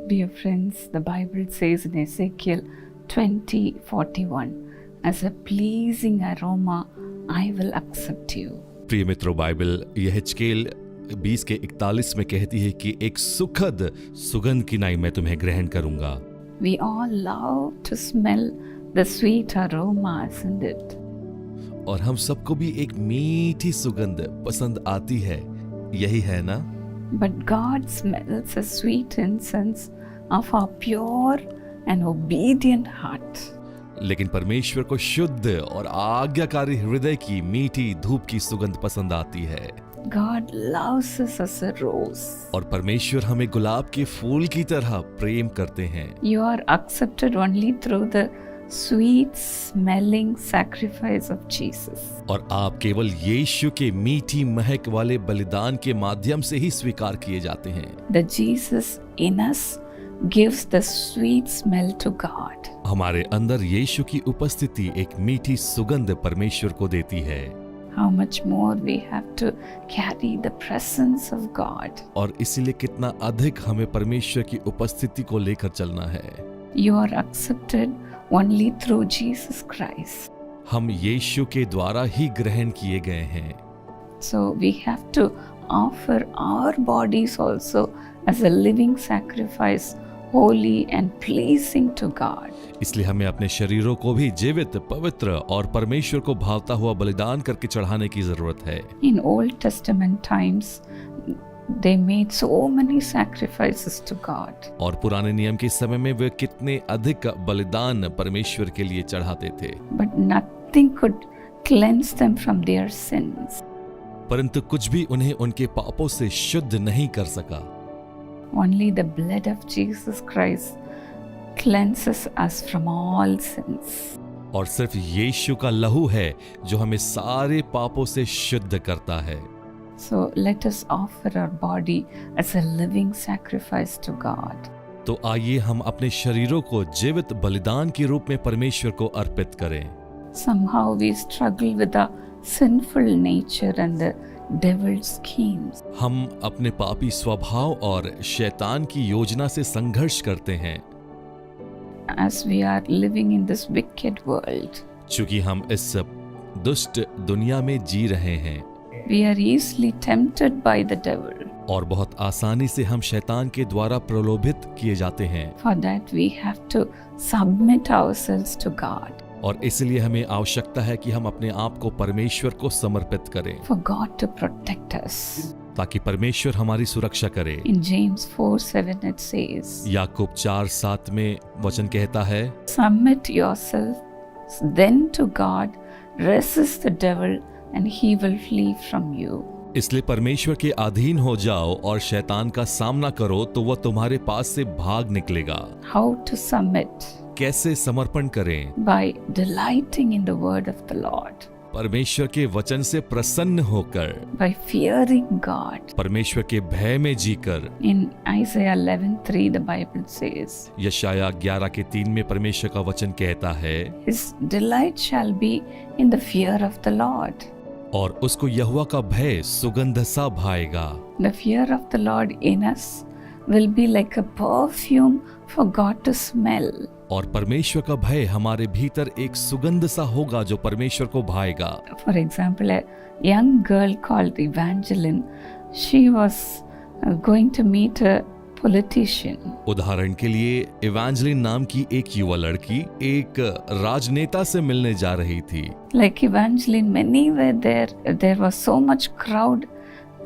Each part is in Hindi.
Dear friends, the Bible says in Ezekiel 20:41, as a pleasing aroma, I will accept you. प्रिय मित्रों, बाइबल यह हिजकेल 20:41 में कहती है कि एक सुखद सुगंध की नाई मैं तुम्हें ग्रहण करूंगा। We all love to smell the sweet aroma, isn't it? और हम सबको भी एक मीठी सुगंध पसंद आती है, यही है ना? But God smells a sweet incense of our pure and obedient heart. लेकिन परमेश्वर को शुद्ध और आज्ञाकारी हृदय की मीठी धूप की सुगंध पसंद आती है। God loves us as a rose. और परमेश्वर हमें गुलाब के फूल की तरह प्रेम करते हैं। You are accepted only through the sweet smelling sacrifice of Jesus. और आप केवल यीशु के मीठी महक वाले बलिदान के माध्यम से ही स्वीकार किए जाते हैं। The Jesus in us gives the sweet smell to God. हमारे अंदर यीशु की उपस्थिति एक मीठी सुगंध परमेश्वर को देती है। How much more we have to carry the presence of God. और इसीलिए कितना अधिक हमें परमेश्वर की उपस्थिति को लेकर चलना है। You are accepted only through Jesus Christ. हम यीशु के द्वारा ही ग्रहण किए गए हैं। So we have to offer our bodies also as a living sacrifice, holy and pleasing to God. इसलिए हमें अपने शरीरों को भी जीवित, पवित्र और परमेश्वर को भावता हुआ बलिदान करके चढ़ाने की जरूरत है। In Old Testament times, they made so many sacrifices to God. और पुराने नियम के समय में वे कितने अधिक बलिदान परमेश्वर के लिए चढ़ाते थे, But nothing could cleanse them from their sins. परंतु कुछ भी उन्हें उनके पापों से शुद्ध नहीं कर सका। Only the blood of Jesus Christ cleanses us from all sins. और सिर्फ यीशु का लहू है जो हमें सारे पापों से शुद्ध करता है। So let us offer our body as a living sacrifice to God. तो आइए हम अपने शरीरों को जीवित बलिदान के रूप में परमेश्वर को अर्पित करें। Somehow we struggle with the sinful nature and the devil's schemes. हम अपने पापी स्वभाव और शैतान की योजना से संघर्ष करते हैं। As we are living in this wicked world, चूंकि हम इस दुष्ट दुनिया में जी रहे हैं we are easily tempted by the devil. और बहुत आसानी से हम शैतान के द्वारा प्रलोभित किए जाते हैं। For that we have to submit ourselves to God. और इसलिए हमें आवश्यकता है कि हम अपने आप को परमेश्वर को समर्पित करें, For God to protect us. ताकि परमेश्वर हमारी सुरक्षा करे। In James 4:7 it says, याकूब 4:7 में वचन कहता है, Submit yourself then to God, resist the devil and he will flee from you. इसलिए परमेश्वर के अधीन हो जाओ और शैतान का सामना करो तो वह तुम्हारे पास से भाग निकलेगा। How to submit? कैसे समर्पण करें? By delighting in the word of the Lord. परमेश्वर के वचन से प्रसन्न होकर, By fearing God. परमेश्वर के भय में जीकर। In Isaiah 11:3 the Bible says, यशायाह 11:3 में परमेश्वर का वचन कहता है, His delight shall be in the fear of the Lord. और उसको यहोवा का भय सुगंध सा भाएगा। The fear of the Lord in us will be like a perfume for God to smell. और परमेश्वर का भय हमारे भीतर एक सुगंध सा होगा जो परमेश्वर को भाएगा। For example, a young girl called Evangeline, she was going to meet a politician. उदाहरण के लिए इवेंजेलिन नाम की एक युवा लड़की एक राजनेता से मिलने जा रही थी। Like Evangeline, many were there. There was so much crowd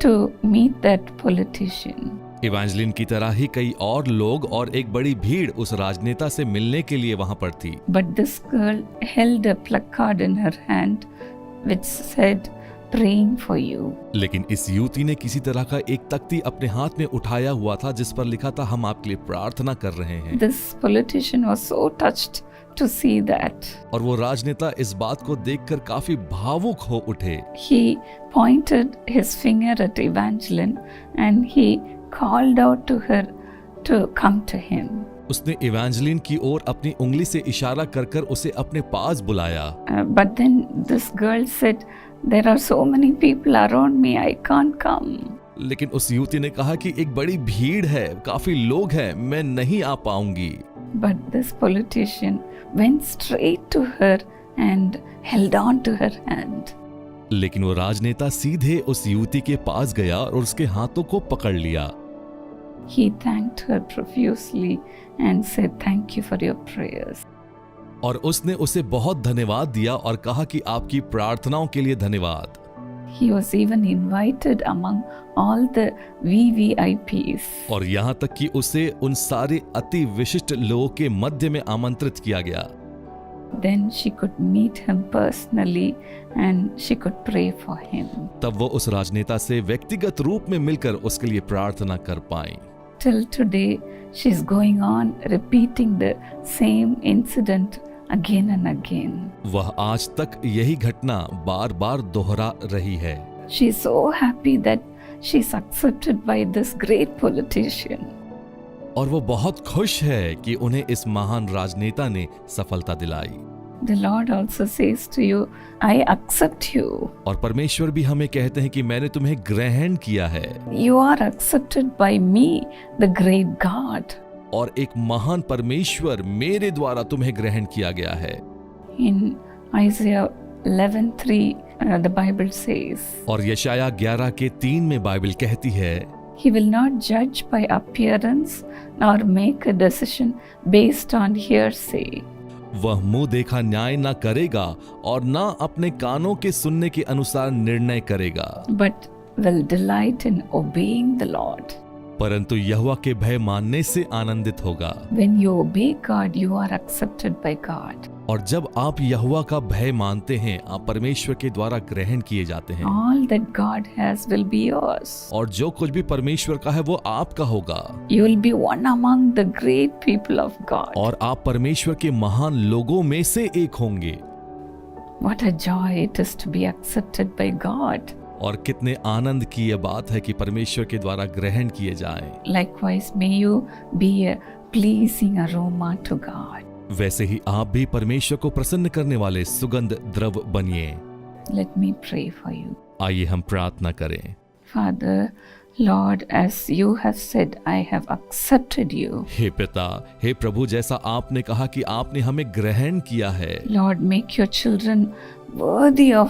to meet that politician. इवेंजेलिन की तरह ही कई और लोग और एक बड़ी भीड़ उस राजनेता से मिलने के लिए वहां पर थी। But this girl held a placard in her hand which said, praying for you. लेकिन इस युवती ने किसी तरह का एक तख्ती अपने हाथ में उठाया हुआ था जिस पर लिखा था, हम आपके लिए प्रार्थना कर रहे हैं। This politician was so touched to see that. और वो राजनेता इस बात को देखकर काफी भावुक हो उठे। He pointed his finger at Evangeline and he called out to her to come to him. उसने इवेंजेलिन की ओर अपनी उंगली से इशारा कर कर उसे अपने पास बुलाया। But then this girl said, there are so many people around me, I can't come. लेकिन उस युवती ने कहा कि एक बड़ी भीड़ है, काफी लोग हैं, मैं नहीं आ पाऊंगी। But this politician went straight to her and held on to her hand. लेकिन वो राजनेता सीधे उस युवती के पास गया और उसके हाथों को पकड़ लिया। He thanked her profusely and said, "Thank you for your prayers." और उसने उसे बहुत धन्यवाद दिया और कहा कि आपकी प्रार्थनाओं के लिए धन्यवाद। He was even invited among all the VVIPs. और यहाँ तक कि उसे उन सारे अति विशिष्ट लोगों के मध्य में आमंत्रित किया गया। Then she could meet him personally and she could pray for him. तब वो उस राजनेता से व्यक्तिगत रूप में मिलकर उसके लिए प्रार्थना कर पाई। Till today, she's going on repeating the same incident again and again. वह आज तक यही घटना बार बार दोहरा रही है। She's so happy that she's accepted by this great politician. और वो बहुत खुश है कि उन्हें इस महान राजनेता ने सफलता दिलाई। The Lord also says to you, "I accept you." और परमेश्वर भी हमें कहते हैं कि मैंने तुम्हें ग्रहण किया है। You are accepted by me, the great God. और एक महान परमेश्वर मेरे द्वारा तुम्हें ग्रहण किया गया है। In Isaiah 11:3, the Bible says, और यशाया 11:3 में बाइबल कहती है, He will not judge by appearance nor make a decision based on hearsay. वह मुंह देखा न्याय ना करेगा और ना अपने कानों के सुनने के अनुसार निर्णय करेगा, But will delight in obeying the Lord. परंतु यहोवा के भय मानने से आनंदित होगा। When you obey God, you are accepted by God. और जब आप यहोवा का भय मानते हैं, आप परमेश्वर के द्वारा ग्रहण किए जाते हैं। All that God has will be yours. और जो कुछ भी परमेश्वर का है वो आपका होगा। You will be one among the great people of God. और आप परमेश्वर के महान लोगों में से एक होंगे। What a joy it is to be accepted by God. और कितने आनंद की यह बात है कि परमेश्वर के द्वारा ग्रहण किए जाएं। Likewise, may you be a pleasing aroma to God. वैसे ही आप भी परमेश्वर को प्रसन्न करने वाले सुगंध द्रव बनिए। Let me pray for you. आइए हम प्रार्थना करें। Father, Lord, as you have said, I have accepted you. हे पिता, हे प्रभु, जैसा आपने कहा कि आपने हमें ग्रहण किया है। Lord, make your children worthy of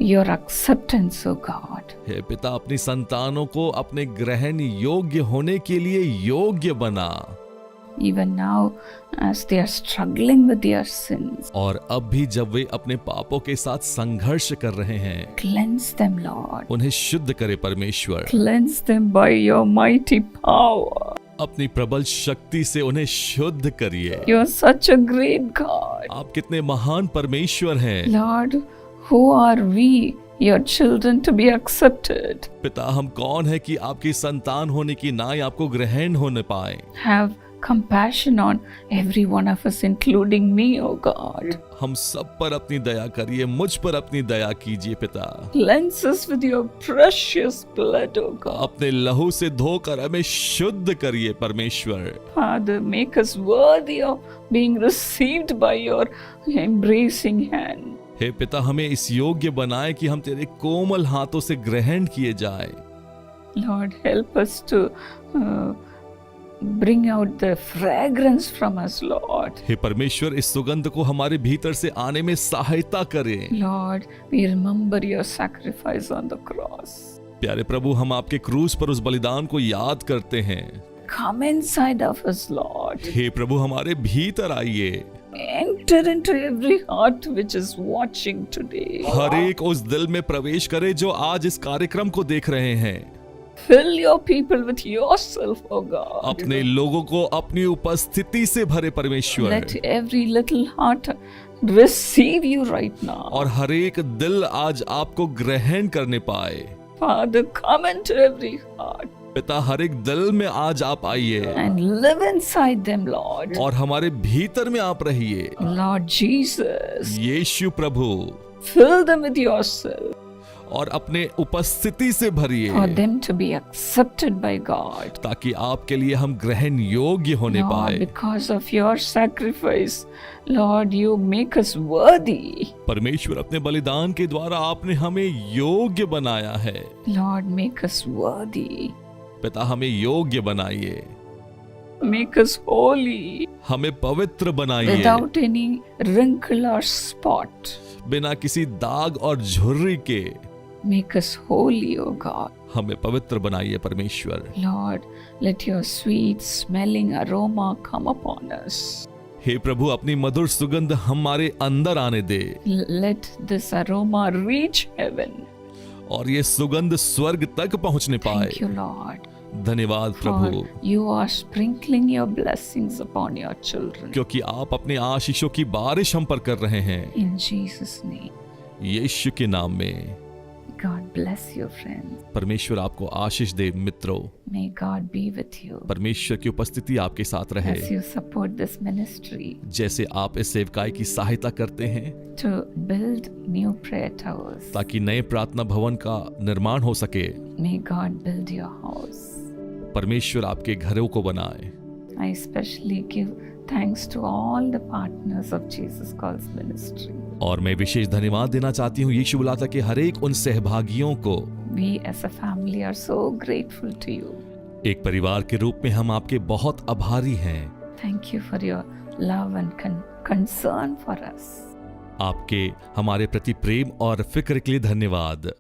your acceptance, O God. हे पिता, अपनी संतानों को अपने ग्रहण योग्य होने के लिए योग्य बना। Even now, as they are struggling with their sins, और अब भी जब वे अपने पापों के साथ संघर्ष कर रहे हैं, cleanse them, Lord. उन्हें शुद्ध करे परमेश्वर। Cleanse them by your mighty power. अपनी प्रबल शक्ति से उन्हें शुद्ध करिए। You are such a great God. आप कितने महान परमेश्वर हैं। Lord, who are we, your children, to be accepted? पिता, हम कौन है कि आपकी संतान होने की नाई आपको ग्रहण होने पाए। Have compassion on every one of us, including me, O God. हम सब पर अपनी दया करिए, मुझ पर अपनी दया कीजिए पिता। Cleanse us with your precious blood, O God. अपने लहू से धोकर हमें शुद्ध करिए परमेश्वर। Father, make us worthy of being received by your embracing hand. हे पिता, हमें इस योग्य बनाए कि हम तेरे कोमल हाथों से ग्रहण किए जाएं। Lord, help us to bring out the fragrance from us, Lord. हे परमेश्वर, इस सुगंध को हमारे भीतर से आने में सहायता करें। Lord, we remember your sacrifice on the cross. प्यारे प्रभु, हम आपके क्रूस पर उस बलिदान को याद करते हैं। Come inside of us, Lord. हे प्रभु, हमारे भीतर आइए। Enter into every heart which is watching today. हर एक उस दिल में प्रवेश करे जो आज इस कार्यक्रम को देख रहे हैं। Fill your people with yourself, O God. अपने लोगों को अपनी उपस्थिति से भरे परमेश्वर। Let every little heart receive you right now. और हर एक दिल आज आपको ग्रहण करने पाए। Father, come into every heart. पिता, हर एक दिल में आज आप आइए And live inside them, Lord. और हमारे भीतर में आप रहिए। Lord Jesus, Yeshu Prabhu, fill them with yourself. और अपने उपस्थिति से भरिए, for them to be accepted by God. ताकि आपके लिए हम ग्रहण योग्य होने Lord, पाए। because of your sacrifice, Lord, you make us worthy. परमेश्वर अपने बलिदान के द्वारा आपने हमें योग्य बनाया है। Lord, make us worthy. पिता हमें योग्य बनाइए, Make us holy हमें पवित्र बनाइए, without any wrinkle or spot. बिना किसी दाग और झुर्री के। Make us holy, O God. हमें पवित्र बनाइए परमेश्वर। Lord, let your sweet smelling aroma come upon us. हे प्रभु, अपनी मधुर सुगंध हमारे अंदर आने दे, Let this aroma reach heaven. और ये सुगंध स्वर्ग तक पहुंचने पाए। Thank you, Lord. धन्यवाद प्रभु, For you are sprinkling your blessings upon your children. क्योंकि आप अपने आशीषों की बारिश हम पर कर रहे हैं। In Jesus' name. यीशु के नाम में। God bless you, friends. परमेश्वर आपको आशीष दे मित्रों। May God be with you परमेश्वर की उपस्थिति आपके साथ रहे, as you support this ministry जैसे आप इस सेवकाई की सहायता करते हैं, to build new prayer towers. ताकि नए प्रार्थना भवन का निर्माण हो सके। May God build your house. परमेश्वर आपके घरों को बनाए। I especially give thanks to all the partners of Jesus Calls Ministry. और मैं विशेष धन्यवाद देना चाहती हूँ यीशु बुलाता के हर एक उन सहभागियों को। We as a family are so grateful to you. एक परिवार के रूप में हम आपके बहुत आभारी हैं। Thank you for your love and concern for us. आपके हमारे प्रति प्रेम और फिक्र के लिए धन्यवाद।